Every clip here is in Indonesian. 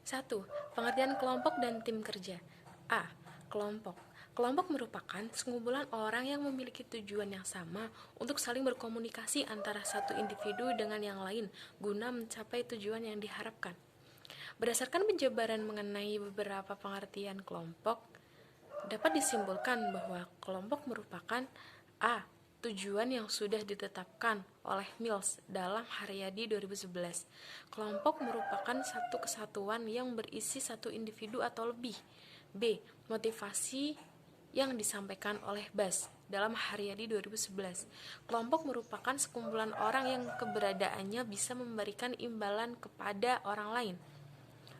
1. Pengertian kelompok dan tim kerja. A. Kelompok. Kelompok merupakan sekumpulan orang yang memiliki tujuan yang sama untuk saling berkomunikasi antara satu individu dengan yang lain guna mencapai tujuan yang diharapkan. Berdasarkan penjabaran mengenai beberapa pengertian kelompok, dapat disimpulkan bahwa kelompok merupakan A. Tujuan yang sudah ditetapkan oleh Mills dalam Haryadi 2011. Kelompok merupakan satu kesatuan yang berisi satu individu atau lebih. B. Motivasi yang disampaikan oleh Bas dalam Haryadi 2011. Kelompok merupakan sekumpulan orang yang keberadaannya bisa memberikan imbalan kepada orang lain.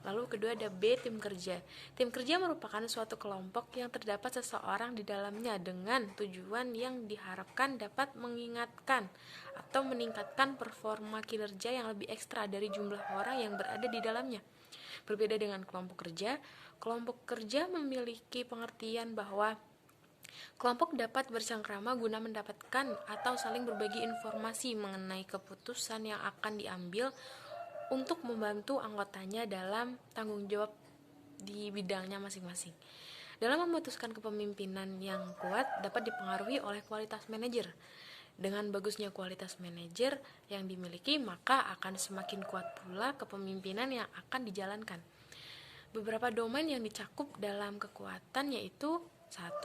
Lalu kedua ada B, tim kerja. Tim kerja merupakan suatu kelompok yang terdapat seseorang di dalamnya dengan tujuan yang diharapkan dapat mengingatkan atau meningkatkan performa kinerja yang lebih ekstra dari jumlah orang yang berada di dalamnya. Berbeda dengan kelompok kerja memiliki pengertian bahwa kelompok dapat bercengkrama guna mendapatkan atau saling berbagi informasi mengenai keputusan yang akan diambil untuk membantu anggotanya dalam tanggung jawab di bidangnya masing-masing. Dalam memutuskan kepemimpinan yang kuat dapat dipengaruhi oleh kualitas manajer. Dengan bagusnya kualitas manajer yang dimiliki, maka akan semakin kuat pula kepemimpinan yang akan dijalankan. Beberapa domain yang dicakup dalam kekuatan yaitu 1.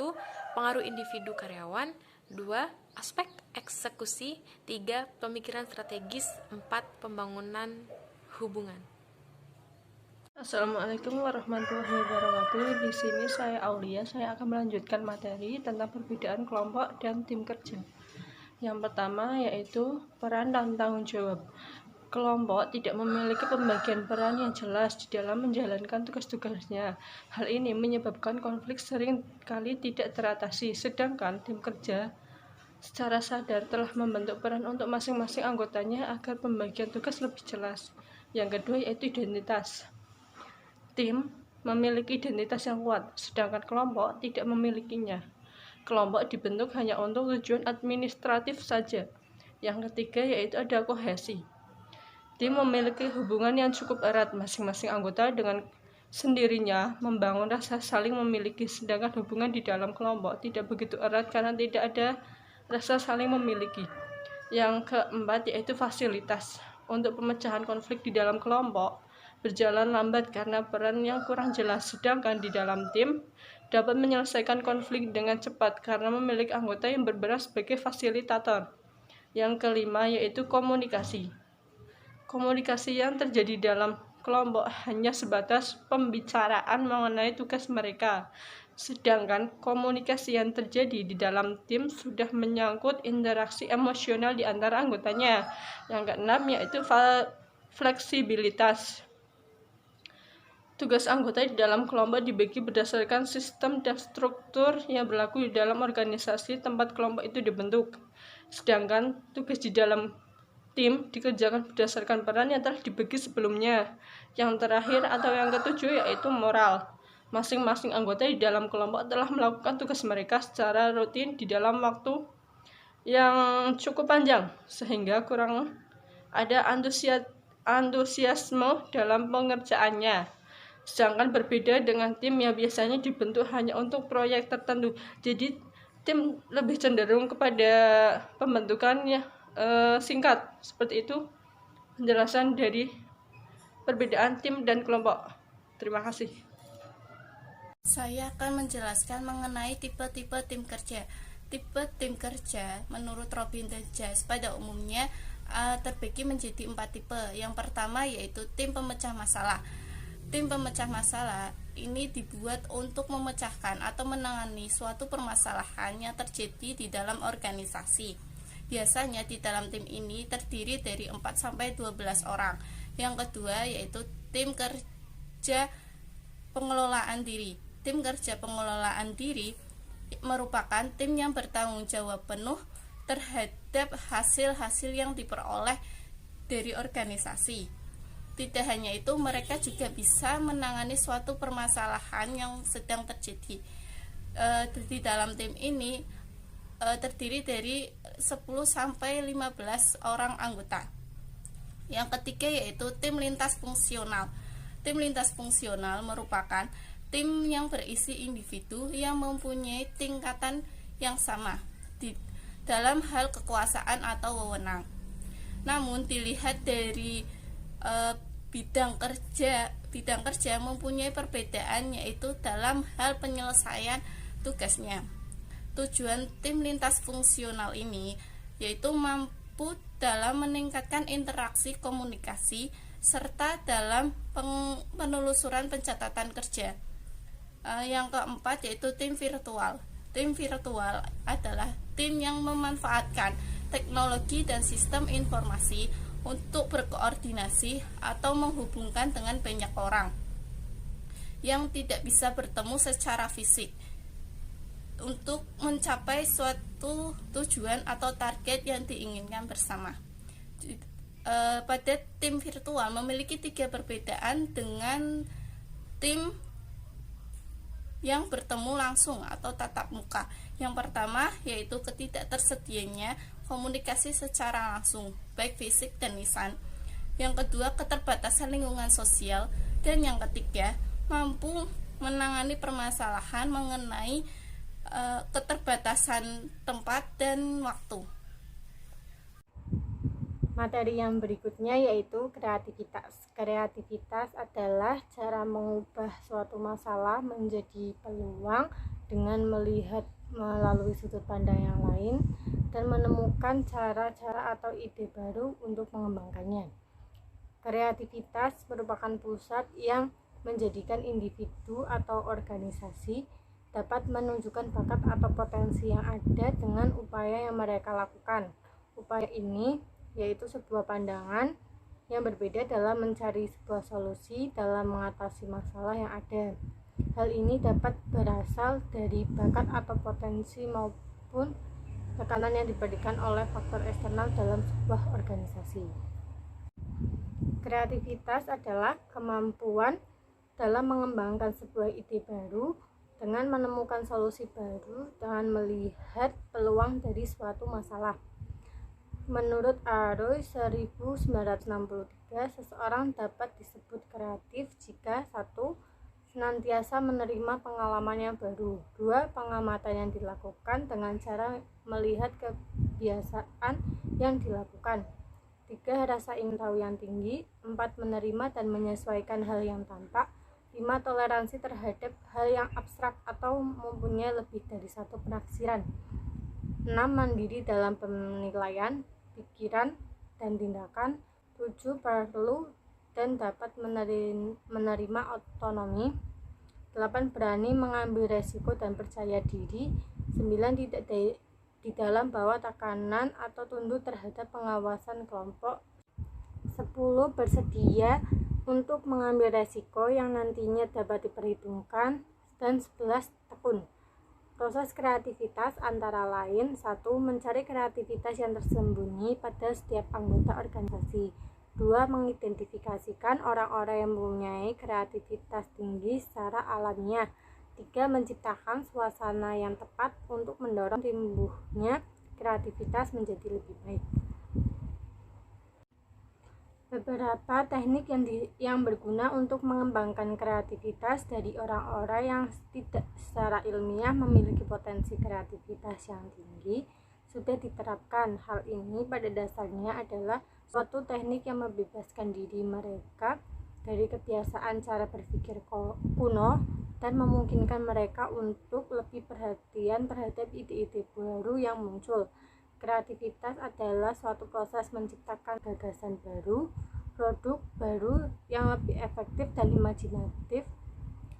Pengaruh individu karyawan, 2. Aspek eksekusi, 3. Pemikiran strategis, 4. Pembangunan hubungan. Assalamualaikum warahmatullahi wabarakatuh. Di sini saya Aulia. Saya akan melanjutkan materi tentang perbedaan kelompok dan tim kerja. Yang pertama yaitu peran dan tanggung jawab. Kelompok tidak memiliki pembagian peran yang jelas di dalam menjalankan tugas-tugasnya. Hal ini menyebabkan konflik sering kali tidak teratasi, sedangkan tim kerja secara sadar telah membentuk peran untuk masing-masing anggotanya agar pembagian tugas lebih jelas. Yang kedua yaitu identitas. Tim memiliki identitas yang kuat, sedangkan kelompok tidak memilikinya. Kelompok dibentuk hanya untuk tujuan administratif saja. Yang ketiga yaitu ada kohesi. Tim memiliki hubungan yang cukup erat, masing-masing anggota dengan sendirinya membangun rasa saling memiliki, sedangkan hubungan di dalam kelompok tidak begitu erat karena tidak ada rasa saling memiliki. Yang keempat yaitu fasilitas. Untuk pemecahan konflik di dalam kelompok berjalan lambat karena peran yang kurang jelas, sedangkan di dalam tim dapat menyelesaikan konflik dengan cepat karena memiliki anggota yang berperan sebagai fasilitator. Yang kelima yaitu komunikasi. Komunikasi yang terjadi dalam kelompok hanya sebatas pembicaraan mengenai tugas mereka, sedangkan komunikasi yang terjadi di dalam tim sudah menyangkut interaksi emosional di antara anggotanya. Yang keenam yaitu fleksibilitas. Tugas anggota di dalam kelompok dibagi berdasarkan sistem dan struktur yang berlaku di dalam organisasi tempat kelompok itu dibentuk. Sedangkan tugas di dalam tim dikerjakan berdasarkan peran yang telah dibagi sebelumnya. Yang terakhir atau yang ketujuh yaitu moral. Masing-masing anggota di dalam kelompok telah melakukan tugas mereka secara rutin di dalam waktu yang cukup panjang, sehingga kurang ada antusiasme dalam pengerjaannya. Sedangkan berbeda dengan tim yang biasanya dibentuk hanya untuk proyek tertentu. Jadi tim lebih cenderung kepada pembentukannya singkat. Seperti itu penjelasan dari perbedaan tim dan kelompok. Terima kasih. Saya akan menjelaskan mengenai tipe-tipe tim kerja. Tipe tim kerja menurut Robin dan Jas pada umumnya terbagi menjadi 4 tipe. Yang pertama yaitu tim pemecah masalah. Tim pemecah masalah ini dibuat untuk memecahkan atau menangani suatu permasalahan yang terjadi di dalam organisasi. Biasanya di dalam tim ini terdiri dari 4-12 orang. Yang kedua yaitu tim kerja pengelolaan diri. Tim kerja pengelolaan diri merupakan tim yang bertanggung jawab penuh terhadap hasil-hasil yang diperoleh dari organisasi. Tidak hanya itu, mereka juga bisa menangani suatu permasalahan yang sedang terjadi. Di dalam tim ini terdiri dari 10-15 orang anggota. Yang ketiga yaitu tim lintas fungsional. Tim lintas fungsional merupakan tim yang berisi individu yang mempunyai tingkatan yang sama dalam hal kekuasaan atau wewenang. Namun dilihat dari bidang kerja mempunyai perbedaan, yaitu dalam hal penyelesaian tugasnya. Tujuan tim lintas fungsional ini yaitu mampu dalam meningkatkan interaksi komunikasi serta dalam penelusuran pencatatan kerja. Yang keempat yaitu tim virtual. Tim virtual adalah tim yang memanfaatkan teknologi dan sistem informasi untuk berkoordinasi atau menghubungkan dengan banyak orang yang tidak bisa bertemu secara fisik untuk mencapai suatu tujuan atau target yang diinginkan bersama. Pada tim virtual memiliki 3 perbedaan dengan tim yang bertemu langsung atau tatap muka. Yang pertama yaitu ketidaktersedianya komunikasi secara langsung, baik fisik dan lisan. Yang kedua, keterbatasan lingkungan sosial. Dan yang ketiga, mampu menangani permasalahan mengenai keterbatasan tempat dan waktu. Materi yang berikutnya yaitu kreativitas. Kreativitas adalah cara mengubah suatu masalah menjadi peluang dengan melihat melalui sudut pandang yang lain dan menemukan cara-cara atau ide baru untuk mengembangkannya. Kreativitas merupakan pusat yang menjadikan individu atau organisasi dapat menunjukkan bakat atau potensi yang ada dengan upaya yang mereka lakukan. Upaya ini yaitu sebuah pandangan yang berbeda dalam mencari sebuah solusi dalam mengatasi masalah yang ada. Hal ini dapat berasal dari bakat atau potensi maupun tekanan yang diberikan oleh faktor eksternal dalam sebuah organisasi. Kreativitas adalah kemampuan dalam mengembangkan sebuah ide baru dengan menemukan solusi baru dengan melihat peluang dari suatu masalah. Menurut Aroy 1963, seseorang dapat disebut kreatif jika 1. Senantiasa menerima pengalaman yang baru. 2. Pengamatan yang dilakukan dengan cara melihat kebiasaan yang dilakukan. 3. Rasa ingin tahu yang tinggi. 4. Menerima dan menyesuaikan hal yang tampak. 5. Toleransi terhadap hal yang abstrak atau mempunyai lebih dari satu penafsiran. 6. Mandiri dalam penilaian, pikiran, dan tindakan. 7. Perlu dan dapat menerima otonomi. 8. Berani mengambil resiko dan percaya diri. 9. Tidak di dalam bawah tekanan atau tunduk terhadap pengawasan kelompok. 10. Bersedia untuk mengambil resiko yang nantinya dapat diperhitungkan. Dan 11. Tekun. Proses kreativitas antara lain: 1. Mencari kreativitas yang tersembunyi pada setiap anggota organisasi. 2. Mengidentifikasikan orang-orang yang mempunyai kreativitas tinggi secara alamiah. 3. Menciptakan suasana yang tepat untuk mendorong tumbuhnya kreativitas menjadi lebih baik. Beberapa teknik yang berguna untuk mengembangkan kreativitas dari orang-orang yang tidak secara ilmiah memiliki potensi kreativitas yang tinggi sudah diterapkan. Hal ini pada dasarnya adalah suatu teknik yang membebaskan diri mereka dari kebiasaan cara berpikir kuno dan memungkinkan mereka untuk lebih perhatian terhadap ide-ide baru yang muncul. Kreativitas adalah suatu proses menciptakan gagasan baru, produk baru yang lebih efektif dan imajinatif,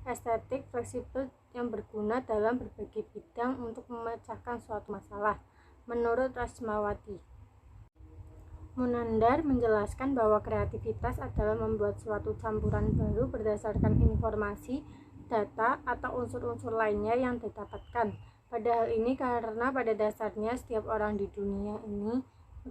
estetik, fleksibel, yang berguna dalam berbagai bidang untuk memecahkan suatu masalah. Menurut Rasmawati Munandar menjelaskan bahwa kreativitas adalah membuat suatu campuran baru berdasarkan informasi, data, atau unsur-unsur lainnya yang didapatkan. Pada hal ini karena pada dasarnya setiap orang di dunia ini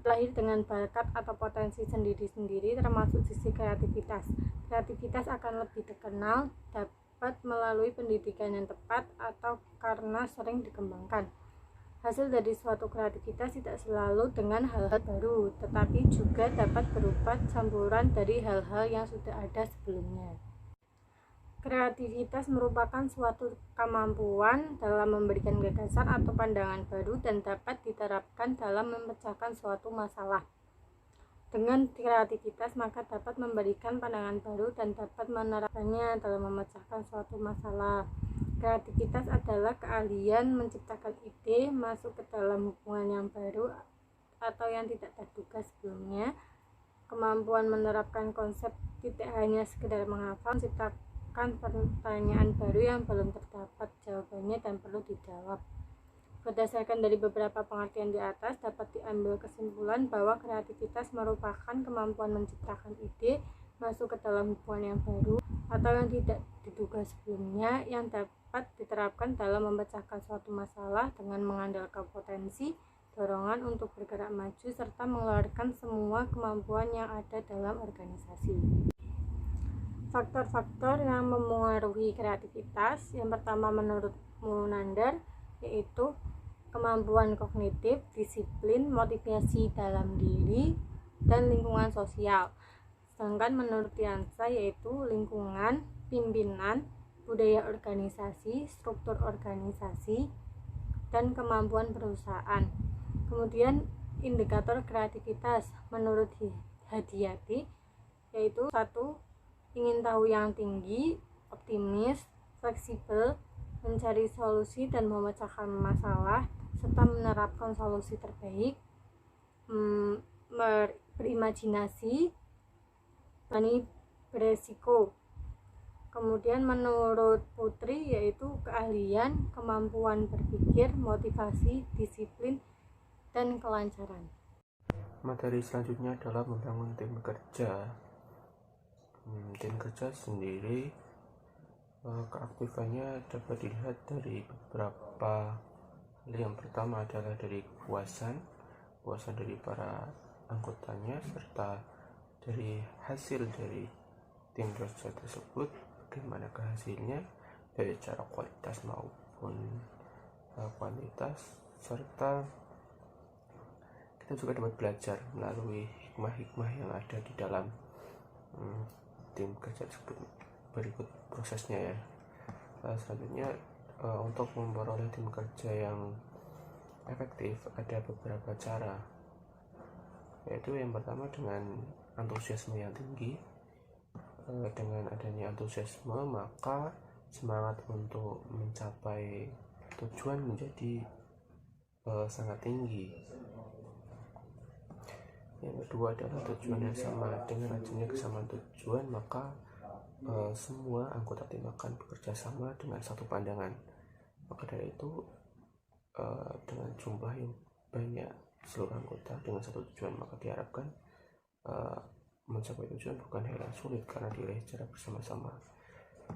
lahir dengan bakat atau potensi sendiri-sendiri, termasuk sisi kreativitas. Kreativitas akan lebih dikenal dapat melalui pendidikan yang tepat atau karena sering dikembangkan. Hasil dari suatu kreativitas tidak selalu dengan hal-hal baru, tetapi juga dapat berupa campuran dari hal-hal yang sudah ada sebelumnya. Kreativitas merupakan suatu kemampuan dalam memberikan gagasan atau pandangan baru dan dapat diterapkan dalam memecahkan suatu masalah. Dengan kreativitas maka dapat memberikan pandangan baru dan dapat menerapkannya dalam memecahkan suatu masalah. Kreativitas adalah keahlian menciptakan ide masuk ke dalam hubungan yang baru atau yang tidak terduga sebelumnya. Kemampuan menerapkan konsep tidak hanya sekedar menghafal, menciptakan pertanyaan baru yang belum terdapat jawabannya dan perlu dijawab. Berdasarkan dari beberapa pengertian di atas, dapat diambil kesimpulan bahwa kreativitas merupakan kemampuan menciptakan ide masuk ke dalam hubungan yang baru atau yang tidak diduga sebelumnya, yang dapat diterapkan dalam memecahkan suatu masalah dengan mengandalkan potensi, dorongan untuk bergerak maju, serta mengeluarkan semua kemampuan yang ada dalam organisasi. Faktor-faktor yang memengaruhi kreativitas, yang pertama menurut Munandar yaitu kemampuan kognitif, disiplin, motivasi dalam diri, dan lingkungan sosial. Sedangkan menurut Tiansa yaitu lingkungan, pimpinan, budaya organisasi, struktur organisasi, dan kemampuan perusahaan. Kemudian indikator kreativitas menurut Hadiyati yaitu 1. Ingin tahu yang tinggi, optimis, fleksibel, mencari solusi dan memecahkan masalah, serta menerapkan solusi terbaik, berimajinasi, berani beresiko. Kemudian menurut Putri yaitu keahlian, kemampuan berpikir, motivasi, disiplin, dan kelancaran. Materi selanjutnya adalah membangun tim kerja. Tim kerja sendiri keaktifannya dapat dilihat dari beberapa hal. Yang pertama adalah dari kepuasan dari para anggotanya, serta dari hasil dari tim kerja tersebut, bagaimana hasilnya baik secara kualitas maupun kuantitas, serta kita juga dapat belajar melalui hikmah-hikmah yang ada di dalam tim kerja tersebut. Berikut prosesnya ya. Selanjutnya untuk memperoleh tim kerja yang efektif ada beberapa cara, yaitu yang pertama dengan antusiasme yang tinggi. Dengan adanya antusiasme maka semangat untuk mencapai tujuan menjadi sangat tinggi. Yang kedua adalah tujuan yang sama. Dengan adanya kesamaan tujuan maka semua anggota tim akan bekerja sama dengan satu pandangan. Maka dari itu dengan jumlah yang banyak seluruh anggota dengan satu tujuan, maka diharapkan mencapai tujuan bukan hal yang sulit karena diraih secara bersama-sama.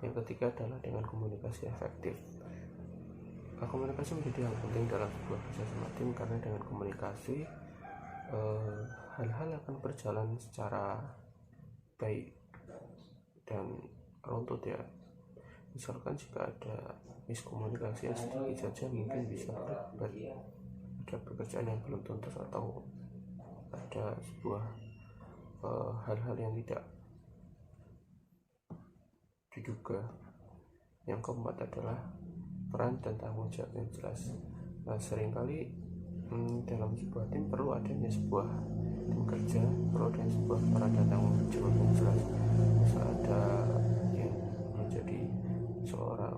Yang ketiga adalah dengan komunikasi efektif. Komunikasi menjadi hal penting dalam sebuah kerjasama tim karena dengan komunikasi hal-hal akan berjalan secara baik dan runtut ya. Misalkan jika ada miskomunikasi yang sedikit saja mungkin bisa berakibat ada pekerjaan yang belum tuntas atau ada sebuah hal-hal yang tidak diduga. Yang keempat adalah peran dan tanggung jawab yang jelas. Seringkali dalam sebuah tim perlu adanya sebuah tim kerja, perlu adanya sebuah peran dan tanggung jawab yang jelas. Bisa ada yang menjadi seorang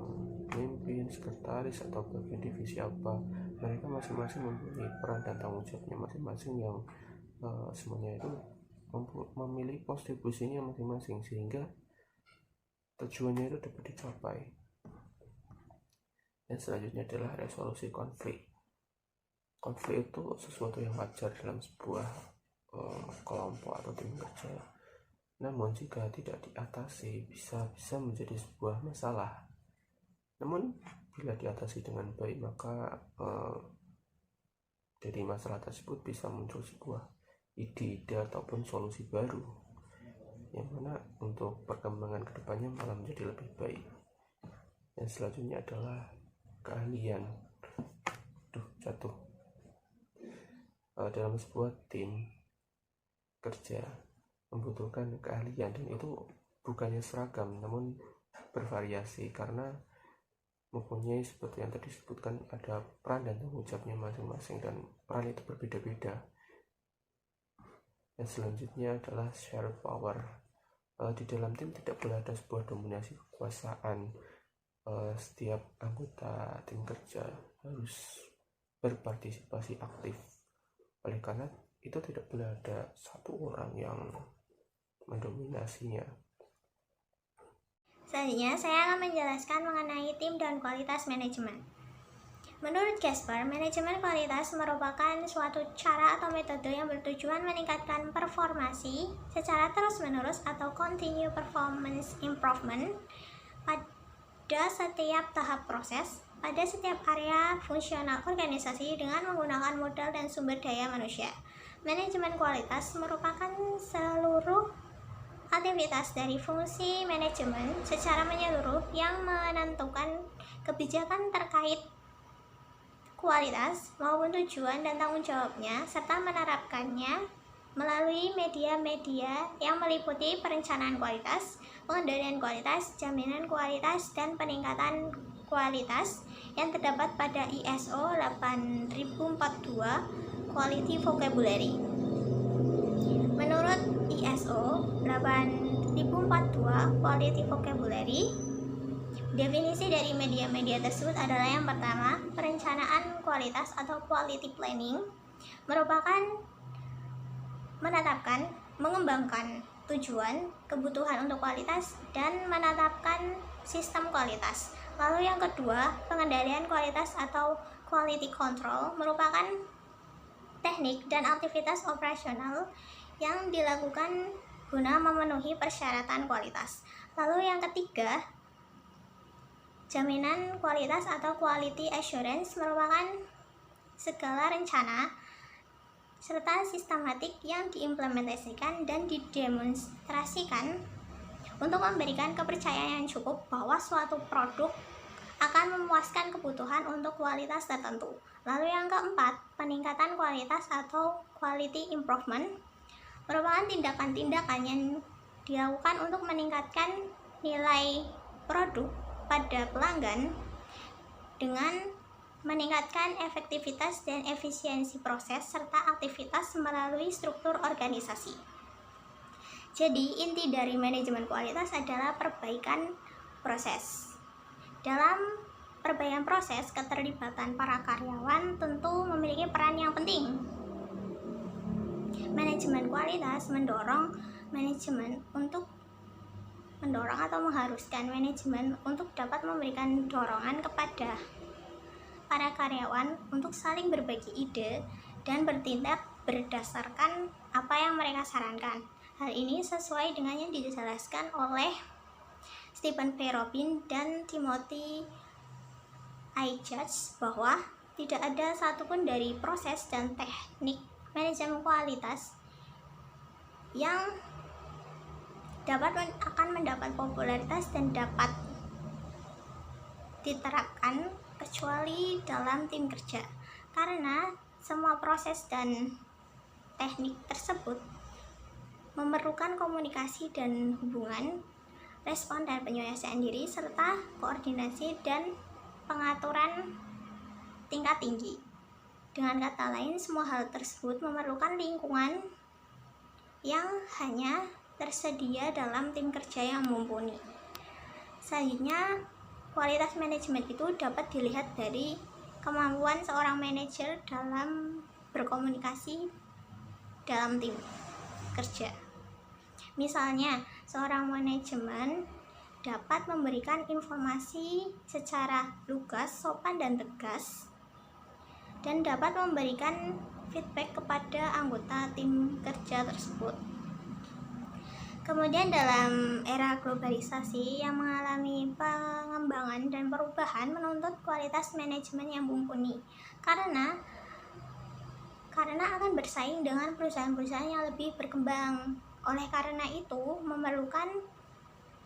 pemimpin, sekretaris, atau bagian divisi apa. Mereka masing-masing mempunyai peran dan tanggung jawabnya masing-masing yang semuanya itu memiliki kontribusinya masing-masing sehingga tujuannya itu dapat dicapai. Dan selanjutnya adalah resolusi konflik. Konflik itu sesuatu yang wajar dalam sebuah kelompok atau tim kerja. Namun jika tidak diatasi bisa menjadi sebuah masalah. Namun bila diatasi dengan baik maka dari masalah tersebut bisa muncul sebuah ide-ide ataupun solusi baru yang mana untuk perkembangan kedepannya malah menjadi lebih baik. Yang selanjutnya adalah keahlian. Jatuh. Dalam sebuah tim kerja membutuhkan keahlian dan itu bukannya seragam namun bervariasi karena mempunyai seperti yang tadi disebutkan ada peran dan tanggung jawabnya masing-masing dan peran itu berbeda-beda. Dan selanjutnya adalah share power. Di dalam tim tidak boleh ada sebuah dominasi kekuasaan. Setiap anggota tim kerja harus berpartisipasi aktif. Oleh karena itu tidak boleh ada satu orang yang mendominasinya. Selanjutnya, saya akan menjelaskan mengenai tim dan kualitas manajemen. Menurut Casper, manajemen kualitas merupakan suatu cara atau metode yang bertujuan meningkatkan performasi secara terus-menerus atau continue performance improvement pada setiap tahap proses, pada setiap area fungsional organisasi dengan menggunakan modal dan sumber daya manusia. Manajemen kualitas merupakan seluruh aktivitas dari fungsi manajemen secara menyeluruh yang menentukan kebijakan terkait kualitas maupun tujuan dan tanggung jawabnya serta menerapkannya melalui media-media yang meliputi perencanaan kualitas, pengendalian kualitas, jaminan kualitas, dan peningkatan kualitas yang terdapat pada ISO 8042 Quality Vocabulary. Menurut ISO 8042 Quality Vocabulary, definisi dari media-media tersebut adalah yang pertama, perencanaan kualitas atau quality planning merupakan menetapkan, mengembangkan tujuan, kebutuhan untuk kualitas, dan menetapkan sistem kualitas. Lalu yang kedua, pengendalian kualitas atau quality control merupakan teknik dan aktivitas operasional yang dilakukan guna memenuhi persyaratan kualitas. Lalu yang ketiga, jaminan kualitas atau quality assurance merupakan segala rencana serta sistematik yang diimplementasikan dan didemonstrasikan untuk memberikan kepercayaan yang cukup bahwa suatu produk akan memuaskan kebutuhan untuk kualitas tertentu. Lalu yang keempat, peningkatan kualitas atau quality improvement merupakan tindakan-tindakan yang dilakukan untuk meningkatkan nilai produk pada pelanggan dengan meningkatkan efektivitas dan efisiensi proses serta aktivitas melalui struktur organisasi. Jadi, inti dari manajemen kualitas adalah perbaikan proses. Dalam perbaikan proses, keterlibatan para karyawan tentu memiliki peran yang penting. Manajemen kualitas mendorong atau mengharuskan manajemen untuk dapat memberikan dorongan kepada para karyawan untuk saling berbagi ide dan bertindak berdasarkan apa yang mereka sarankan. Hal ini sesuai dengan yang dijelaskan oleh Stephen P. Robin dan Timothy I. Judge bahwa tidak ada satupun dari proses dan teknik manajemen kualitas yang akan mendapat popularitas dan dapat diterapkan kecuali dalam tim kerja, karena semua proses dan teknik tersebut memerlukan komunikasi dan hubungan, respon dan penyelesaian diri, serta koordinasi dan pengaturan tingkat tinggi. Dengan kata lain, semua hal tersebut memerlukan lingkungan yang hanya tersedia dalam tim kerja yang mumpuni. Selanjutnya, kualitas manajemen itu dapat dilihat dari kemampuan seorang manajer dalam berkomunikasi dalam tim kerja. Misalnya, seorang manajemen dapat memberikan informasi secara lugas, sopan, dan tegas, dan dapat memberikan feedback kepada anggota tim kerja tersebut. Kemudian dalam era globalisasi yang mengalami pengembangan dan perubahan menuntut kualitas manajemen yang mumpuni karena akan bersaing dengan perusahaan-perusahaan yang lebih berkembang. Oleh karena itu memerlukan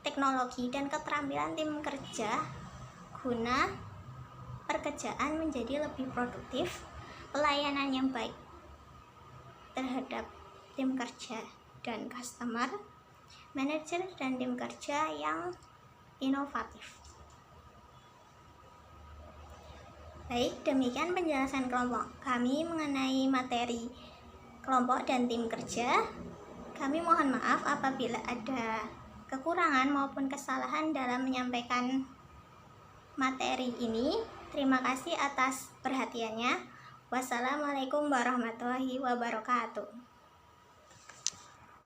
teknologi dan keterampilan tim kerja guna pekerjaan menjadi lebih produktif, pelayanan yang baik terhadap tim kerja dan customer, manajer dan tim kerja yang inovatif. Baik, demikian penjelasan kelompok kami mengenai materi kelompok dan tim kerja. Kami mohon maaf apabila ada kekurangan maupun kesalahan dalam menyampaikan materi ini. Terima kasih atas perhatiannya. Wassalamualaikum warahmatullahi wabarakatuh.